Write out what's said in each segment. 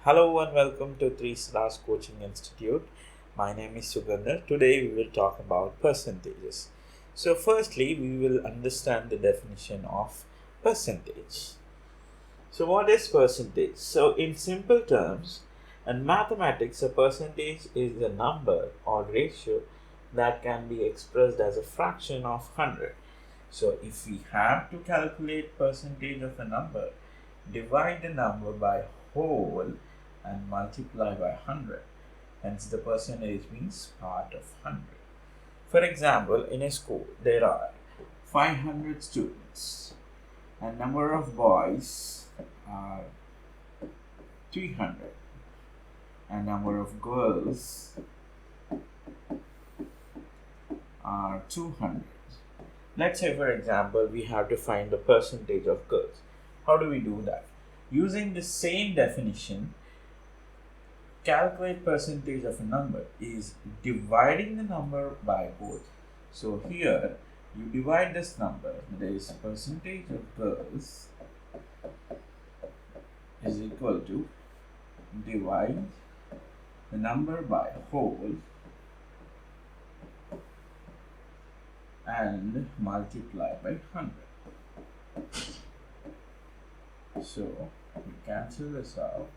Hello and welcome to 3 Stars Coaching Institute. My name is Sugandhar. Today we will talk about percentages. So, firstly, we will understand the definition of percentage. So, what is percentage? So, in simple terms, in mathematics, a percentage is a number or ratio that can be expressed as a fraction of 100. So, if we have to calculate percentage of a number, divide the number by whole and multiply by 100. Hence, the percentage means part of 100. For example, in a school, there are 500 students and number of boys are 300 and number of girls are 200. Let's say, for example, we have to find the percentage of girls. How do we do that? Using the same definition, calculate percentage of a number is dividing the number by both. So here you divide this number, that is percentage of girls is equal to divide the number by whole and multiply by 100. So we cancel this out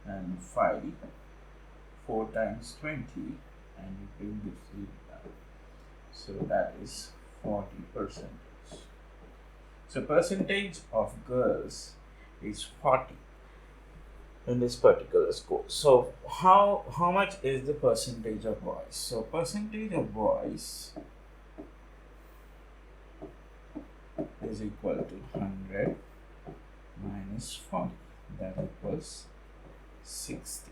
and 5 4 times 20 and you bring this down. So that is 40%. So percentage of girls is 40 in this particular school. So how much is the percentage of boys? So percentage of boys is equal to 100 minus 40, that equals 60.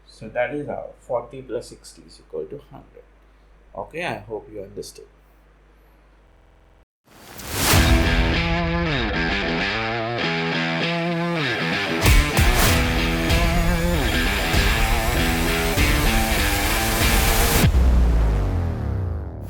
So that is how 40 plus 60 is equal to 100. Okay, I hope you understood.